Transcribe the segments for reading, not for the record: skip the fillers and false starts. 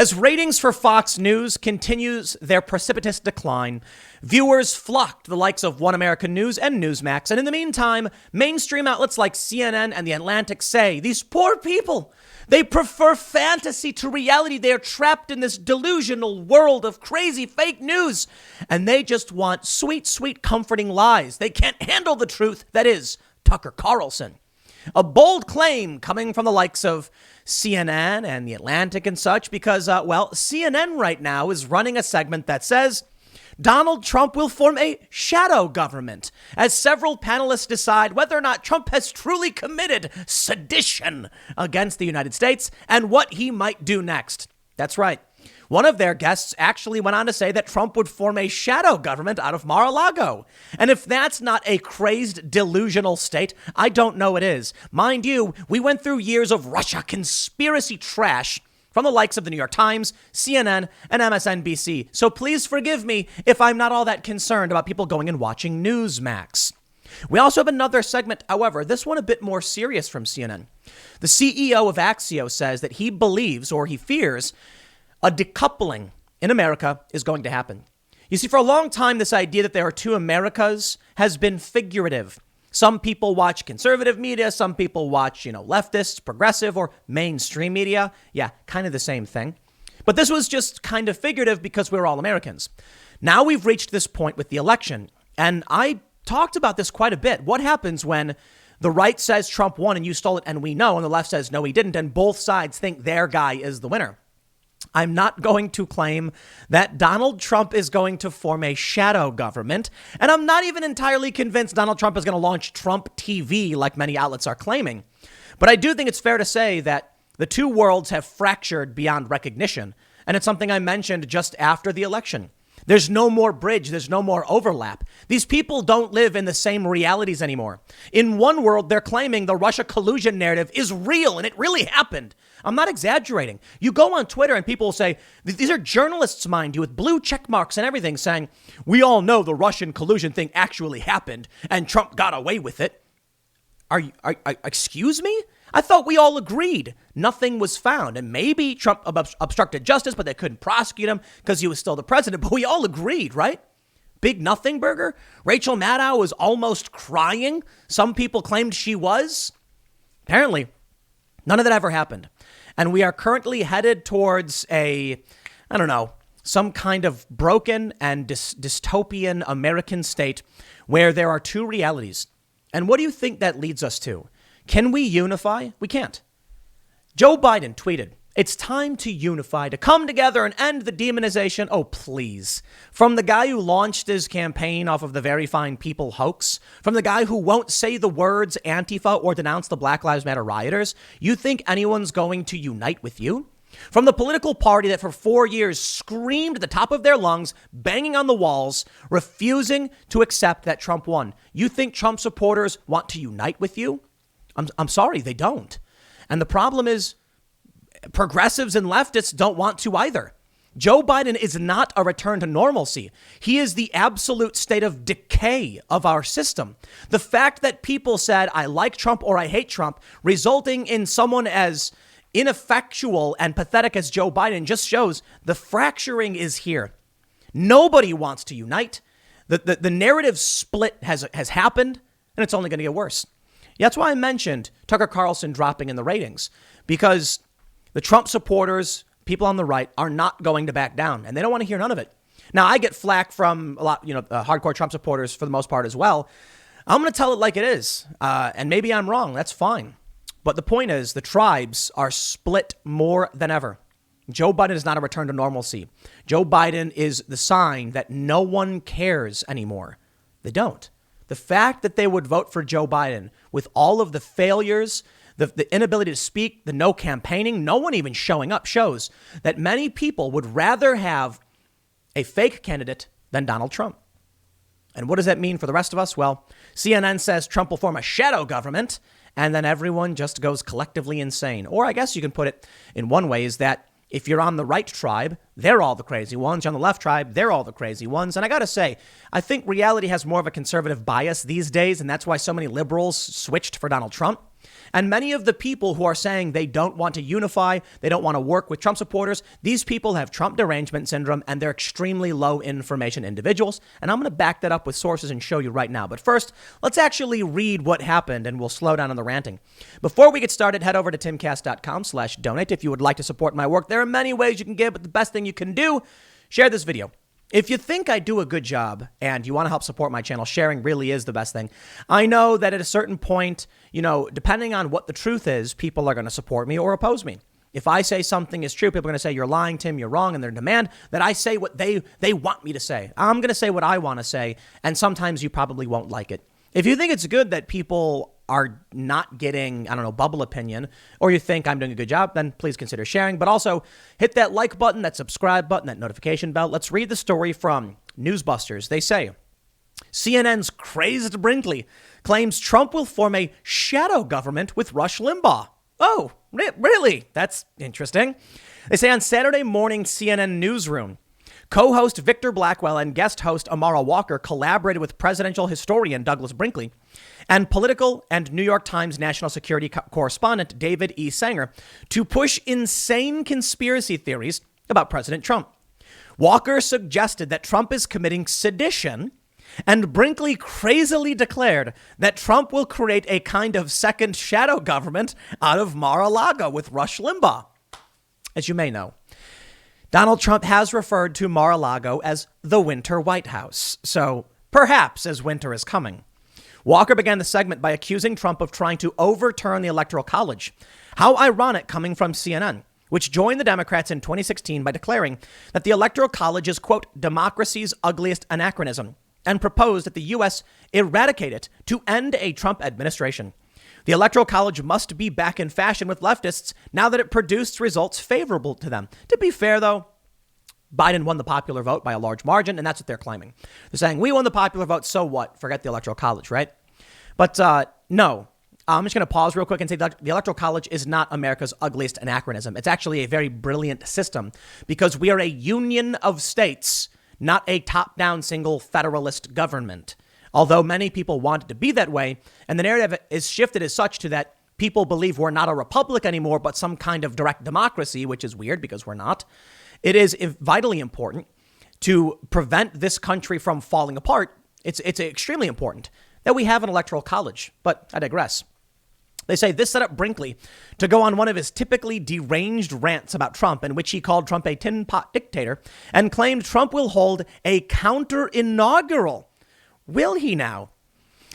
As ratings for Fox News continues their precipitous decline, viewers flock to the likes of One American News and Newsmax. And in the meantime, mainstream outlets like CNN and The Atlantic say these poor people, they prefer fantasy to reality. They are trapped in this delusional world of crazy fake news. And they just want sweet, sweet, comforting lies. They can't handle the truth that is Tucker Carlson. A bold claim coming from the likes of CNN and The Atlantic and such because, CNN right now is running a segment that says Donald Trump will form a shadow government as several panelists decide whether or not Trump has truly committed sedition against the United States and what he might do next. That's right. One of their guests actually went on to say that Trump would form a shadow government out of Mar-a-Lago. And if that's not a crazed, delusional state, I don't know what is. Mind you, we went through years of Russia conspiracy trash from the likes of the New York Times, CNN, and MSNBC. So please forgive me if I'm not all that concerned about people going and watching Newsmax. We also have another segment, however, this one a bit more serious from CNN. The CEO of Axios says that he believes or he fears a decoupling in America is going to happen. You see, for a long time, this idea that there are two Americas has been figurative. Some people watch conservative media. Some people watch, leftists, progressive, or mainstream media. Yeah, kind of the same thing. But this was just kind of figurative because we're all Americans. Now we've reached this point with the election. And I talked about this quite a bit. What happens when the right says Trump won and you stole it and we know, and the left says no, he didn't, and both sides think their guy is the winner? I'm not going to claim that Donald Trump is going to form a shadow government. And I'm not even entirely convinced Donald Trump is going to launch Trump TV like many outlets are claiming. But I do think it's fair to say that the two worlds have fractured beyond recognition. And it's something I mentioned just after the election. There's no more bridge. There's no more overlap. These people don't live in the same realities anymore. In one world, they're claiming the Russia collusion narrative is real and it really happened. I'm not exaggerating. You go on Twitter and people will say, these are journalists, mind you, with blue check marks and everything saying, we all know the Russian collusion thing actually happened and Trump got away with it. Excuse me? I thought we all agreed nothing was found. And maybe Trump obstructed justice, but they couldn't prosecute him because he was still the president. But we all agreed, right? Big nothing burger. Rachel Maddow was almost crying. Some people claimed she was. Apparently, none of that ever happened. And we are currently headed towards some kind of broken and dystopian American state where there are two realities. And what do you think that leads us to? Can we unify? We can't. Joe Biden tweeted, it's time to unify, to come together and end the demonization. Oh, please. From the guy who launched his campaign off of the Very Fine People hoax, from the guy who won't say the words Antifa or denounce the Black Lives Matter rioters, you think anyone's going to unite with you? From the political party that for 4 years screamed at the top of their lungs, banging on the walls, refusing to accept that Trump won, you think Trump supporters want to unite with you? I'm sorry, they don't. And the problem is progressives and leftists don't want to either. Joe Biden is not a return to normalcy. He is the absolute state of decay of our system. The fact that people said, I like Trump or I hate Trump, resulting in someone as ineffectual and pathetic as Joe Biden just shows the fracturing is here. Nobody wants to unite. The narrative split has happened, and it's only going to get worse. That's why I mentioned Tucker Carlson dropping in the ratings, because the Trump supporters, people on the right, are not going to back down, and they don't want to hear none of it. Now, I get flack from a lot, hardcore Trump supporters for the most part as well. I'm going to tell it like it is, and maybe I'm wrong. That's fine. But the point is, the tribes are split more than ever. Joe Biden is not a return to normalcy. Joe Biden is the sign that no one cares anymore. They don't. The fact that they would vote for Joe Biden with all of the failures, the inability to speak, the no campaigning, no one even showing up, shows that many people would rather have a fake candidate than Donald Trump. And what does that mean for the rest of us? Well, CNN says Trump will form a shadow government, and then everyone just goes collectively insane. Or I guess you can put it in one way is that if you're on the right tribe, they're all the crazy ones. You're on the left tribe, they're all the crazy ones. And I got to say, I think reality has more of a conservative bias these days, and that's why so many liberals switched for Donald Trump. And many of the people who are saying they don't want to unify, they don't want to work with Trump supporters, these people have Trump derangement syndrome and they're extremely low information individuals. And I'm going to back that up with sources and show you right now. But first, let's actually read what happened and we'll slow down on the ranting. Before we get started, head over to timcast.com/donate if you would like to support my work. There are many ways you can give, but the best thing you can do, share this video. If you think I do a good job and you want to help support my channel, sharing really is the best thing. I know that at a certain point, depending on what the truth is, people are going to support me or oppose me. If I say something is true, people are going to say, you're lying, Tim, you're wrong, and they're demand that I say what they want me to say. I'm going to say what I want to say, and sometimes you probably won't like it. If you think it's good that people are not getting, bubble opinion, or you think I'm doing a good job, then please consider sharing. But also hit that like button, that subscribe button, that notification bell. Let's read the story from Newsbusters. They say, CNN's crazed Brinkley claims Trump will form a shadow government with Rush Limbaugh. Oh, really? That's interesting. They say on Saturday morning CNN newsroom, co-host Victor Blackwell and guest host Amara Walker collaborated with presidential historian Douglas Brinkley and political and New York Times national security correspondent David E. Sanger to push insane conspiracy theories about President Trump. Walker suggested that Trump is committing sedition, and Brinkley crazily declared that Trump will create a kind of second shadow government out of Mar-a-Lago with Rush Limbaugh. As you may know, Donald Trump has referred to Mar-a-Lago as the Winter White House. So perhaps as winter is coming. Walker began the segment by accusing Trump of trying to overturn the Electoral College. How ironic coming from CNN, which joined the Democrats in 2016 by declaring that the Electoral College is, quote, democracy's ugliest anachronism, and proposed that the U.S. eradicate it to end a Trump administration. The Electoral College must be back in fashion with leftists now that it produced results favorable to them. To be fair, though, Biden won the popular vote by a large margin, and that's what they're claiming. They're saying, we won the popular vote, so what? Forget the Electoral College, right? But no, I'm just going to pause real quick and say that the Electoral College is not America's ugliest anachronism. It's actually a very brilliant system because we are a union of states, not a top-down single federalist government. Although many people want it to be that way, and the narrative is shifted as such to that people believe we're not a republic anymore, but some kind of direct democracy, which is weird because we're not. It is vitally important to prevent this country from falling apart. It's extremely important that we have an electoral college, but I digress. They say this set up Brinkley to go on one of his typically deranged rants about Trump, in which he called Trump a tin pot dictator and claimed Trump will hold a counter-inaugural. Will he now?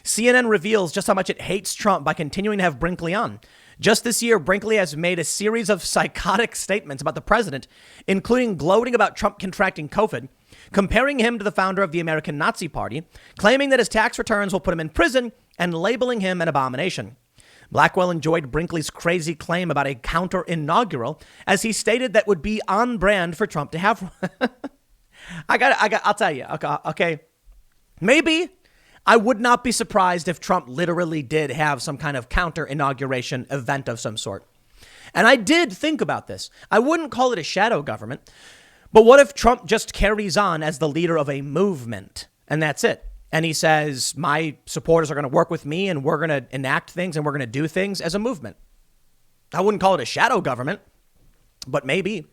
CNN reveals just how much it hates Trump by continuing to have Brinkley on. Just this year, Brinkley has made a series of psychotic statements about the president, including gloating about Trump contracting COVID, comparing him to the founder of the American Nazi Party, claiming that his tax returns will put him in prison, and labeling him an abomination. Blackwell enjoyed Brinkley's crazy claim about a counter-inaugural, as he stated that would be on brand for Trump to have. I'll tell you, okay. Maybe I would not be surprised if Trump literally did have some kind of counter-inauguration event of some sort. And I did think about this. I wouldn't call it a shadow government, but what if Trump just carries on as the leader of a movement and that's it? And he says, my supporters are going to work with me and we're going to enact things and we're going to do things as a movement. I wouldn't call it a shadow government, but maybe.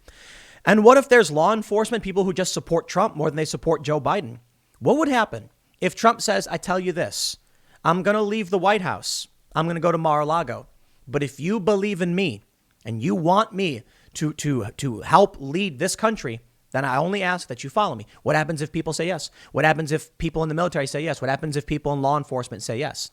And what if there's law enforcement people who just support Trump more than they support Joe Biden? What would happen if Trump says, I tell you this, I'm going to leave the White House. I'm going to go to Mar-a-Lago. But if you believe in me and you want me to help lead this country, then I only ask that you follow me. What happens if people say yes? What happens if people in the military say yes? What happens if people in law enforcement say yes?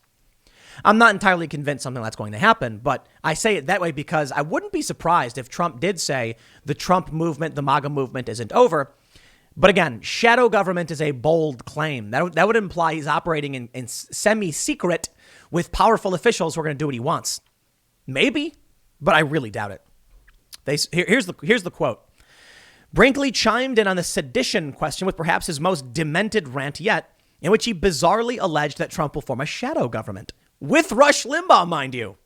I'm not entirely convinced something that's going to happen, but I say it that way because I wouldn't be surprised if Trump did say the Trump movement, the MAGA movement isn't over. But again, shadow government is a bold claim. That would imply he's operating in semi-secret with powerful officials who are going to do what he wants. Maybe, but I really doubt it. Here's the quote. Brinkley chimed in on the sedition question with perhaps his most demented rant yet, in which he bizarrely alleged that Trump will form a shadow government. With Rush Limbaugh, mind you.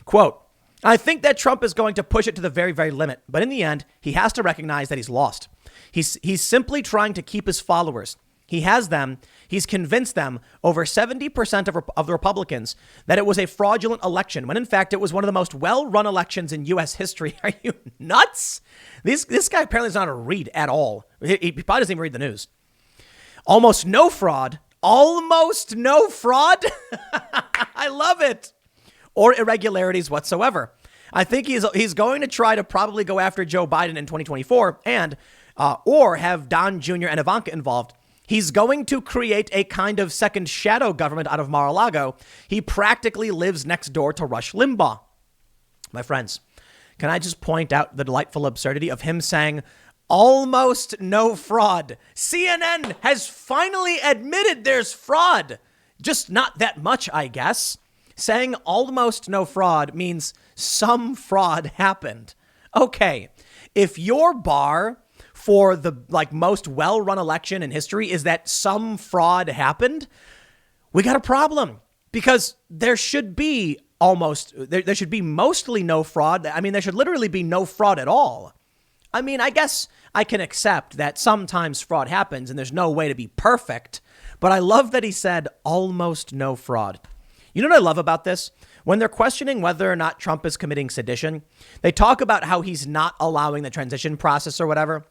Quote, I think that Trump is going to push it to the very, very limit. But in the end, he has to recognize that he's lost. He's simply trying to keep his followers. He has them. He's convinced them, over 70% of the Republicans, that it was a fraudulent election, when in fact it was one of the most well-run elections in U.S. history. Are you nuts? This guy apparently does not read at all. He probably doesn't even read the news. Almost no fraud. Almost no fraud. I love it. Or irregularities whatsoever. I think he's going to try to probably go after Joe Biden in 2024 and or have Don Jr. and Ivanka involved. He's going to create a kind of second shadow government out of Mar-a-Lago. He practically lives next door to Rush Limbaugh. My friends, can I just point out the delightful absurdity of him saying almost no fraud? CNN has finally admitted there's fraud. Just not that much, I guess. Saying almost no fraud means some fraud happened. Okay, if your bar for the most well-run election in history is that some fraud happened, we got a problem, because there should be there should be mostly no fraud. I mean, there should literally be no fraud at all. I mean, I guess I can accept that sometimes fraud happens and there's no way to be perfect, but I love that he said almost no fraud. You know what I love about this? When they're questioning whether or not Trump is committing sedition, they talk about how he's not allowing the transition process or whatever.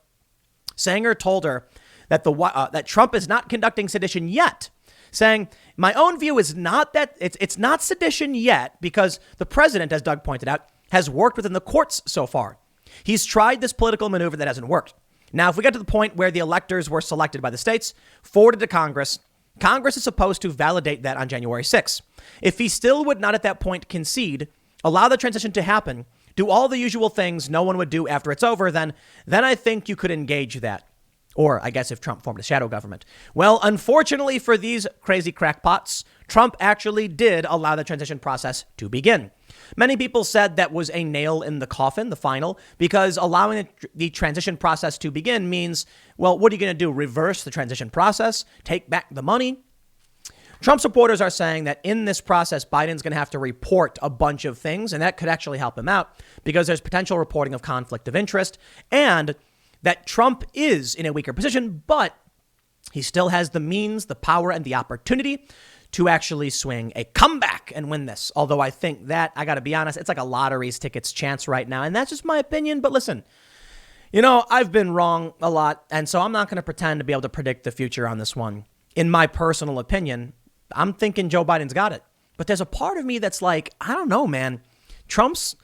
Sanger told her that that Trump is not conducting sedition yet, saying, my own view is not that it's not sedition yet, because the president, as Doug pointed out, has worked within the courts so far. He's tried this political maneuver that hasn't worked. Now, if we get to the point where the electors were selected by the states, forwarded to Congress, Congress is supposed to validate that on January 6th. If he still would not at that point concede, allow the transition to happen, do all the usual things no one would do after it's over, then I think you could engage that. Or I guess if Trump formed a shadow government. Well, unfortunately for these crazy crackpots, Trump actually did allow the transition process to begin. Many people said that was a nail in the coffin, the final, because allowing the transition process to begin means, well, what are you going to do? Reverse the transition process? Take back the money? Trump supporters are saying that in this process, Biden's going to have to report a bunch of things, and that could actually help him out because there's potential reporting of conflict of interest, and that Trump is in a weaker position, but he still has the means, the power, and the opportunity to actually swing a comeback and win this. Although I think that, I got to be honest, it's like a lottery's ticket's chance right now, and that's just my opinion. But listen, you know, I've been wrong a lot, and so I'm not going to pretend to be able to predict the future on this one. In my personal opinion, I'm thinking Joe Biden's got it. But there's a part of me that's like, I don't know, man. Trump's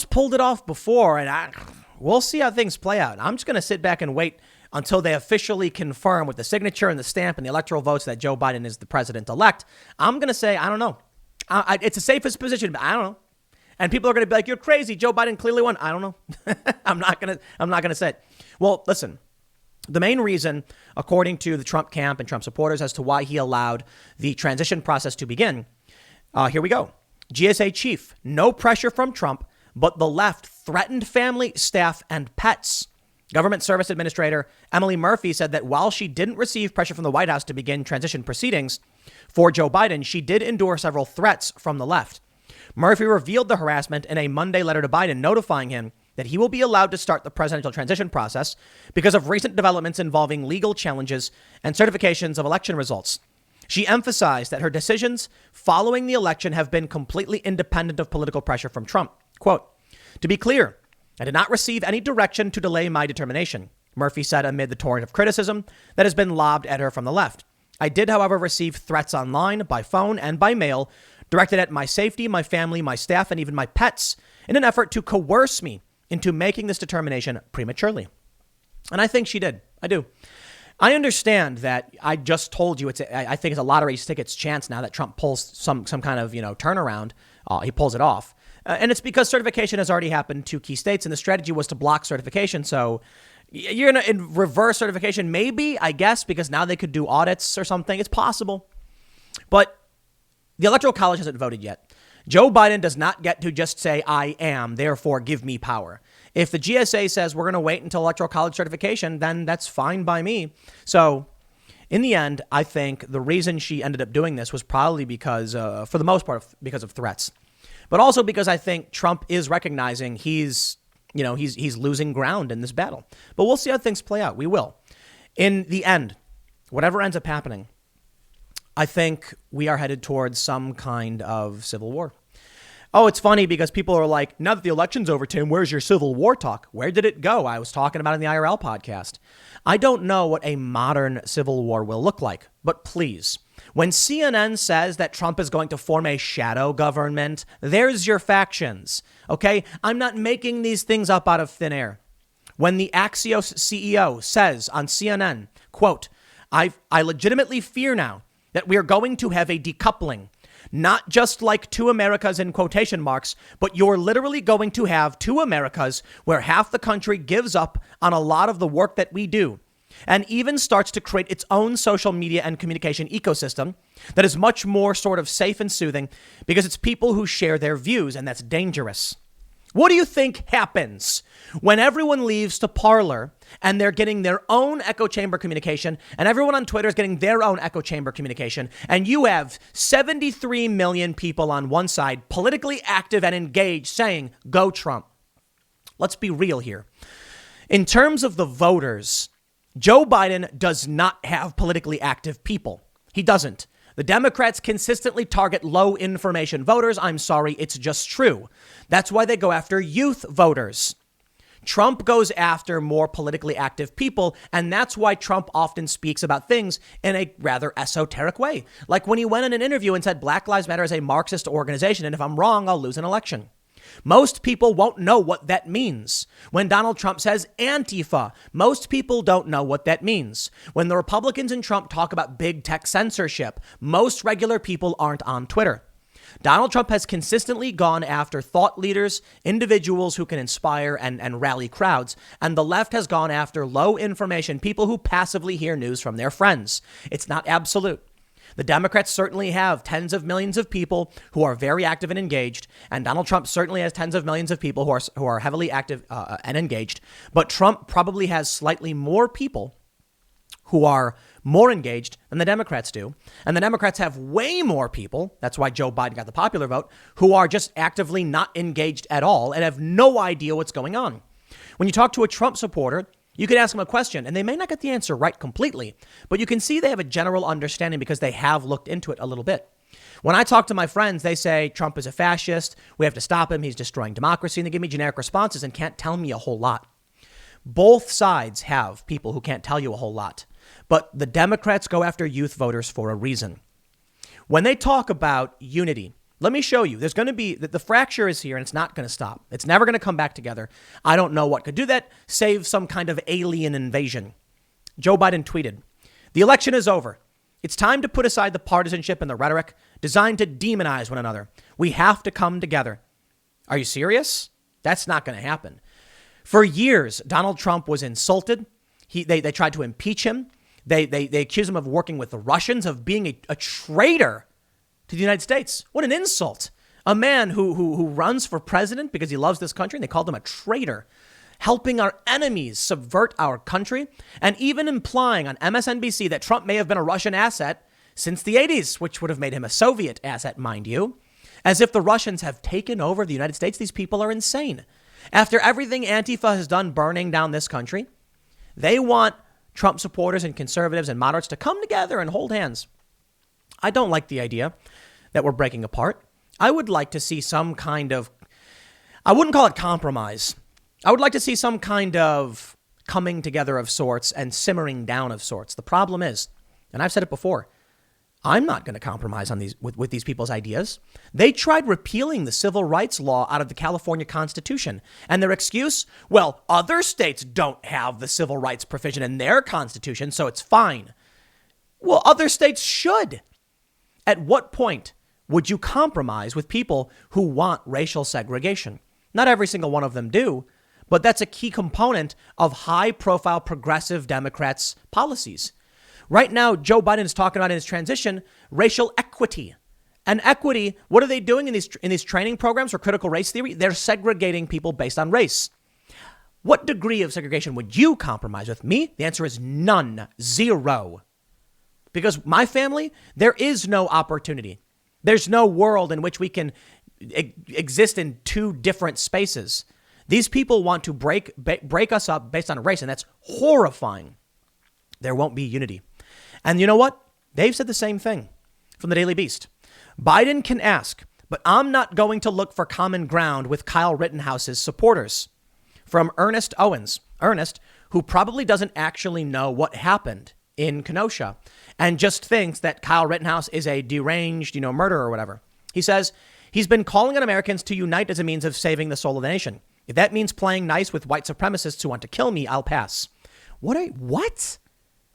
pulled it off before, and we'll see how things play out. I'm just going to sit back and wait until they officially confirm with the signature and the stamp and the electoral votes that Joe Biden is the president-elect. I'm going to say, I don't know. It's the safest position, but I don't know. And people are going to be like, you're crazy. Joe Biden clearly won. I don't know. I'm not going to say it. Well, listen. The main reason, according to the Trump camp and Trump supporters, as to why he allowed the transition process to begin. Here we go. GSA chief, no pressure from Trump, but the left threatened family, staff, and pets. Government Service Administrator Emily Murphy said that while she didn't receive pressure from the White House to begin transition proceedings for Joe Biden, she did endure several threats from the left. Murphy revealed the harassment in a Monday letter to Biden, notifying him that he will be allowed to start the presidential transition process because of recent developments involving legal challenges and certifications of election results. She emphasized that her decisions following the election have been completely independent of political pressure from Trump. Quote, to be clear, I did not receive any direction to delay my determination, Murphy said amid the torrent of criticism that has been lobbed at her from the left. I did, however, receive threats online, by phone, and by mail directed at my safety, my family, my staff, and even my pets in an effort to coerce me into making this determination prematurely. And I think she did. I do. I understand that I just told you I think it's a lottery ticket's chance now that Trump pulls some kind of, turnaround. He pulls it off. And it's because certification has already happened to key states, and the strategy was to block certification. So you're going to reverse certification, maybe, I guess, because now they could do audits or something. It's possible. But the Electoral College hasn't voted yet. Joe Biden does not get to just say, I am, therefore give me power. If the GSA says we're going to wait until Electoral College certification, then that's fine by me. So in the end, I think the reason she ended up doing this was probably because, for the most part, because of threats. But also because I think Trump is recognizing he's losing ground in this battle. But we'll see how things play out. We will. In the end, whatever ends up happening, I think we are headed towards some kind of civil war. Oh, it's funny because people are like, now that the election's over, Tim, where's your civil war talk? Where did it go? I was talking about it in the IRL podcast. I don't know what a modern civil war will look like, but please, when CNN says that Trump is going to form a shadow government, there's your factions, okay? I'm not making these things up out of thin air. When the Axios CEO says on CNN, quote, I legitimately fear now that we are going to have a decoupling, not just like two Americas in quotation marks, but you're literally going to have two Americas where half the country gives up on a lot of the work that we do and even starts to create its own social media and communication ecosystem that is much more sort of safe and soothing because it's people who share their views, and that's dangerous. What do you think happens when everyone leaves to Parler and they're getting their own echo chamber communication and everyone on Twitter is getting their own echo chamber communication and you have 73 million people on one side politically active and engaged saying, go Trump? Let's be real here. In terms of the voters, Joe Biden does not have politically active people. He doesn't. The Democrats consistently target low information voters. I'm sorry, it's just true. That's why they go after youth voters. Trump goes after more politically active people, and that's why Trump often speaks about things in a rather esoteric way. Like when he went in an interview and said Black Lives Matter is a Marxist organization, and if I'm wrong, I'll lose an election. Most people won't know what that means. When Donald Trump says antifa, most people don't know what that means. When the Republicans and Trump talk about big tech censorship, most regular people aren't on Twitter. Donald Trump has consistently gone after thought leaders, individuals who can inspire and rally crowds, and the left has gone after low information people who passively hear news from their friends. It's not absolute. The Democrats certainly have tens of millions of people who are very active and engaged, and Donald Trump certainly has tens of millions of people who are heavily active and engaged. But Trump probably has slightly more people who are more engaged than the Democrats do. And the Democrats have way more people, that's why Joe Biden got the popular vote, who are just actively not engaged at all and have no idea what's going on. When you talk to a Trump supporter, you could ask them a question and they may not get the answer right completely, but you can see they have a general understanding because they have looked into it a little bit. When I talk to my friends, they say Trump is a fascist. We have to stop him. He's destroying democracy. And they give me generic responses and can't tell me a whole lot. Both sides have people who can't tell you a whole lot, but the Democrats go after youth voters for a reason. When they talk about unity, let me show you. There's going to be the fracture is here and it's not going to stop. It's never going to come back together. I don't know what could do that. Save some kind of alien invasion. Joe Biden tweeted, "The election is over. It's time to put aside the partisanship and the rhetoric designed to demonize one another. We have to come together." Are you serious? That's not going to happen. For years, Donald Trump was insulted. They tried to impeach him. They accused him of working with the Russians, of being a traitor to the United States. What an insult. A man who runs for president because he loves this country, and they called him a traitor, helping our enemies subvert our country, and even implying on MSNBC that Trump may have been a Russian asset since the 80s, which would have made him a Soviet asset, mind you. As if the Russians have taken over the United States. These people are insane. After everything Antifa has done burning down this country, they want Trump supporters and conservatives and moderates to come together and hold hands. I don't like the idea that we're breaking apart. I would like to see some kind of, I wouldn't call it compromise. I would like to see some kind of coming together of sorts and simmering down of sorts. The problem is, and I've said it before, I'm not going to compromise on these with these people's ideas. They tried repealing the civil rights law out of the California Constitution. And their excuse, well, other states don't have the civil rights provision in their constitution, so it's fine. Well, other states should. At what point would you compromise with people who want racial segregation? Not every single one of them do, but that's a key component of high-profile progressive Democrats' policies. Right now, Joe Biden is talking about in his transition racial equity. And equity, what are they doing in these training programs for critical race theory? They're segregating people based on race. What degree of segregation would you compromise with? Me? The answer is none. Zero. Because my family, there is no opportunity. There's no world in which we can exist in two different spaces. These people want to break us up based on race, and that's horrifying. There won't be unity. And you know what? They've said the same thing from the Daily Beast. Biden can ask, but I'm not going to look for common ground with Kyle Rittenhouse's supporters. From Ernest Owens. Ernest, who probably doesn't actually know what happened in Kenosha and just thinks that Kyle Rittenhouse is a deranged, murderer or whatever. He says he's been calling on Americans to unite as a means of saving the soul of the nation. If that means playing nice with white supremacists who want to kill me, I'll pass. What?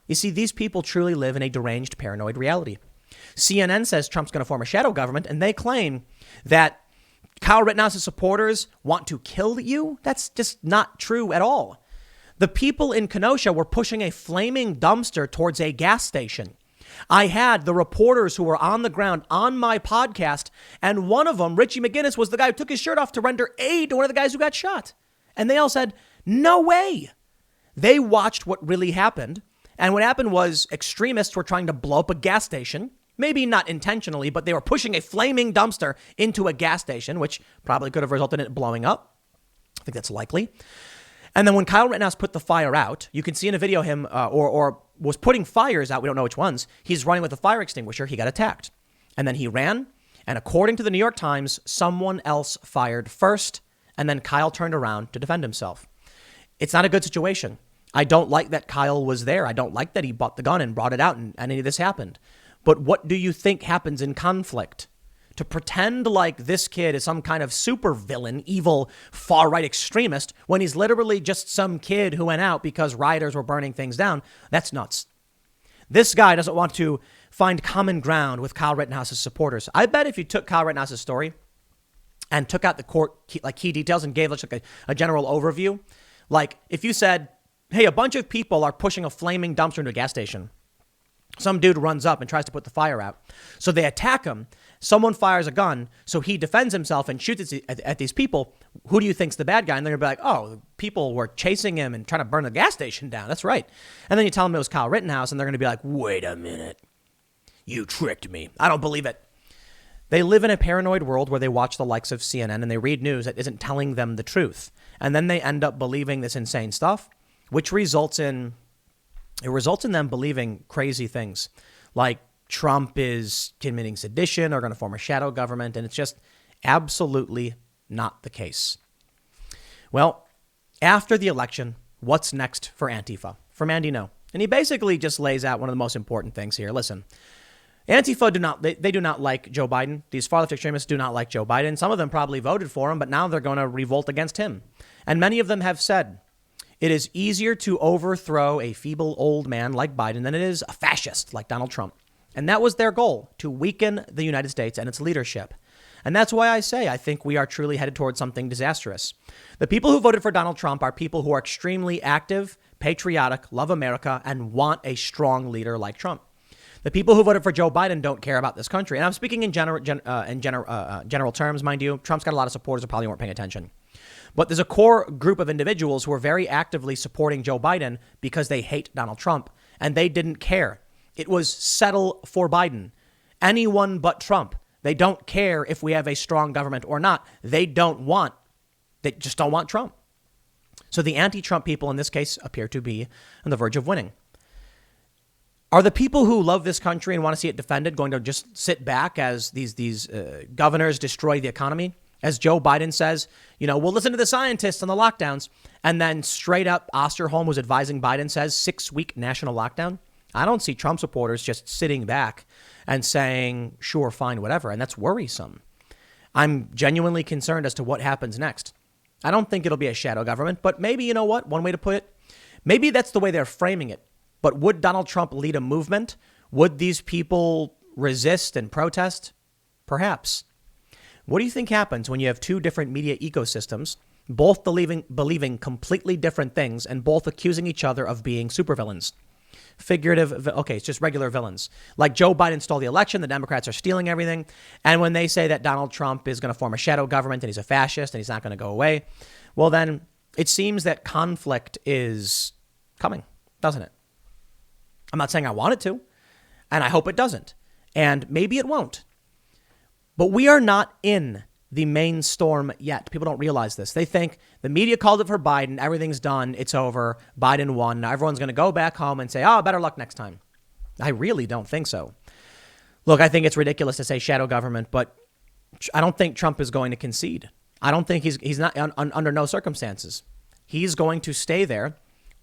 You see, these people truly live in a deranged, paranoid reality. CNN says Trump's going to form a shadow government, and they claim that Kyle Rittenhouse's supporters want to kill you. That's just not true at all. The people in Kenosha were pushing a flaming dumpster towards a gas station. I had the reporters who were on the ground on my podcast, and one of them, Richie McGinnis, was the guy who took his shirt off to render aid to one of the guys who got shot. And they all said, no way. They watched what really happened. And what happened was extremists were trying to blow up a gas station. Maybe not intentionally, but they were pushing a flaming dumpster into a gas station, which probably could have resulted in it blowing up. I think that's likely. And then when Kyle Rittenhouse put the fire out, you can see in a video him or was putting fires out. We don't know which ones. He's running with a fire extinguisher. He got attacked. And then he ran. And according to the New York Times, someone else fired first. And then Kyle turned around to defend himself. It's not a good situation. I don't like that Kyle was there. I don't like that he bought the gun and brought it out and any of this happened. But what do you think happens in conflict? To pretend like this kid is some kind of super villain, evil, far-right extremist, when he's literally just some kid who went out because rioters were burning things down, that's nuts. This guy doesn't want to find common ground with Kyle Rittenhouse's supporters. I bet if you took Kyle Rittenhouse's story and took out the key details and gave us like a general overview, like if you said, hey, a bunch of people are pushing a flaming dumpster into a gas station. Some dude runs up and tries to put the fire out. So they attack him. Someone fires a gun. So he defends himself and shoots at these people. Who do you think's the bad guy? And they're going to be like, oh, people were chasing him and trying to burn the gas station down. That's right. And then you tell them it was Kyle Rittenhouse and they're going to be like, wait a minute. You tricked me. I don't believe it. They live in a paranoid world where they watch the likes of CNN and they read news that isn't telling them the truth. And then they end up believing this insane stuff, which results in them believing crazy things like Trump is committing sedition or going to form a shadow government. And it's just absolutely not the case. Well, after the election, what's next for Antifa? From Andy No. And he basically just lays out one of the most important things here. Listen, Antifa do not like Joe Biden. These far-left extremists do not like Joe Biden. Some of them probably voted for him, but now they're going to revolt against him. And many of them have said, it is easier to overthrow a feeble old man like Biden than it is a fascist like Donald Trump. And that was their goal, to weaken the United States and its leadership. And that's why I say I think we are truly headed towards something disastrous. The people who voted for Donald Trump are people who are extremely active, patriotic, love America, and want a strong leader like Trump. The people who voted for Joe Biden don't care about this country. And I'm speaking in general terms, mind you. Trump's got a lot of supporters who probably weren't paying attention. But there's a core group of individuals who are very actively supporting Joe Biden because they hate Donald Trump, and they didn't care. It was settle for Biden. Anyone but Trump. They don't care if we have a strong government or not. They just don't want Trump. So the anti-Trump people in this case appear to be on the verge of winning. Are the people who love this country and want to see it defended going to just sit back as these governors destroy the economy? As Joe Biden says, we'll listen to the scientists on the lockdowns. And then straight up, Osterholm, who's advising Biden, says 6-week national lockdown. I don't see Trump supporters just sitting back and saying, sure, fine, whatever. And that's worrisome. I'm genuinely concerned as to what happens next. I don't think it'll be a shadow government, but maybe, you know what? One way to put it, maybe that's the way they're framing it. But would Donald Trump lead a movement? Would these people resist and protest? Perhaps. What do you think happens when you have two different media ecosystems, both believing completely different things and both accusing each other of being supervillains? It's just regular villains. Like Joe Biden stole the election, the Democrats are stealing everything. And when they say that Donald Trump is going to form a shadow government and he's a fascist and he's not going to go away, well, then it seems that conflict is coming, doesn't it? I'm not saying I want it to, and I hope it doesn't. And maybe it won't. But we are not in the main storm yet. People don't realize this. They think the media called it for Biden. Everything's done. It's over. Biden won. Now everyone's going to go back home and say, better luck next time. I really don't think so. Look, I think it's ridiculous to say shadow government, but I don't think Trump is going to concede. I don't think he's not under no circumstances. He's going to stay there,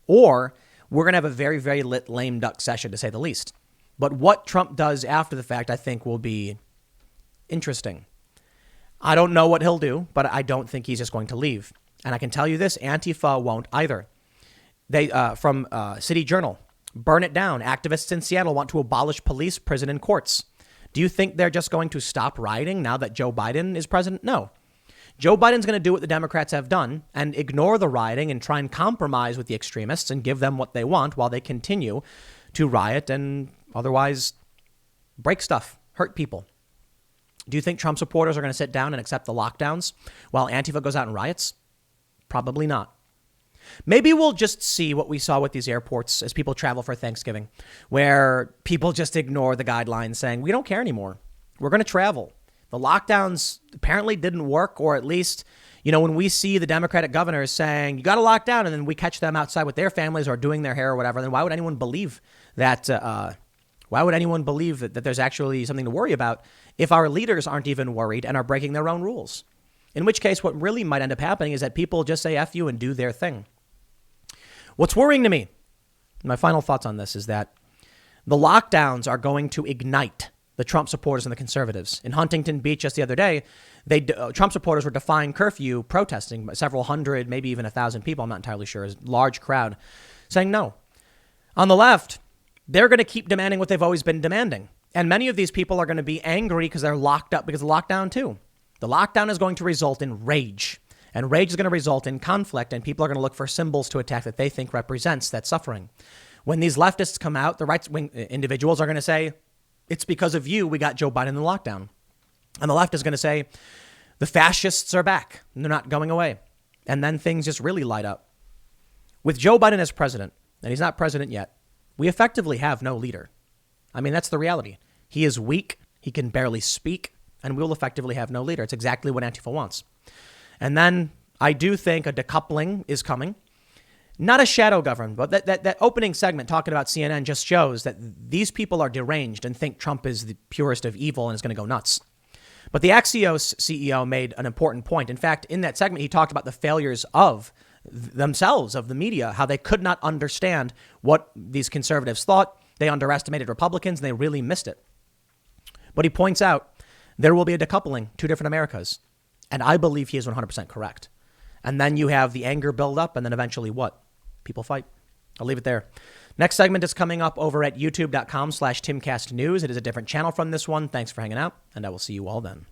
or we're going to have a very, very lit lame duck session, to say the least. But what Trump does after the fact, I think, will be interesting. I don't know what he'll do, but I don't think he's just going to leave. And I can tell you this, Antifa won't either. They from City Journal, burn it down. Activists in Seattle want to abolish police, prison, and courts. Do you think they're just going to stop rioting now that Joe Biden is president? No. Joe Biden's going to do what the Democrats have done and ignore the rioting and try and compromise with the extremists and give them what they want while they continue to riot and otherwise break stuff, hurt people. Do you think Trump supporters are going to sit down and accept the lockdowns while Antifa goes out and riots? Probably not. Maybe we'll just see what we saw with these airports as people travel for Thanksgiving, where people just ignore the guidelines saying, we don't care anymore. We're going to travel. The lockdowns apparently didn't work, or at least, when we see the Democratic governors saying, you got to lock down, and then we catch them outside with their families or doing their hair or whatever, then why would anyone believe that? Why would anyone believe that there's actually something to worry about if our leaders aren't even worried and are breaking their own rules? In which case, what really might end up happening is that people just say F you and do their thing. What's worrying to me, my final thoughts on this, is that the lockdowns are going to ignite the Trump supporters and the conservatives. In Huntington Beach just the other day, Trump supporters were defying curfew, protesting, several hundred, maybe even 1,000 people, I'm not entirely sure, a large crowd, saying no. On the left, they're going to keep demanding what they've always been demanding. And many of these people are going to be angry because they're locked up because of lockdown too. The lockdown is going to result in rage. And rage is going to result in conflict, and people are going to look for symbols to attack that they think represents that suffering. When these leftists come out, the right-wing individuals are going to say, it's because of you we got Joe Biden in the lockdown. And the left is going to say, the fascists are back, and they're not going away. And then things just really light up. With Joe Biden as president, and he's not president yet, we effectively have no leader. I mean, that's the reality. He is weak, he can barely speak, and we'll effectively have no leader. It's exactly what Antifa wants. And then I do think a decoupling is coming. Not a shadow government, but that opening segment talking about CNN just shows that these people are deranged and think Trump is the purest of evil and is going to go nuts. But the Axios CEO made an important point. In fact, in that segment, he talked about the failures of themselves, of the media, how they could not understand what these conservatives thought. They underestimated Republicans and they really missed it. But he points out there will be a decoupling, two different Americas. And I believe he is 100% correct. And then you have the anger build up and then eventually what? People fight. I'll leave it there. Next segment is coming up over at youtube.com/TimCastNews. It is a different channel from this one. Thanks for hanging out, and I will see you all then.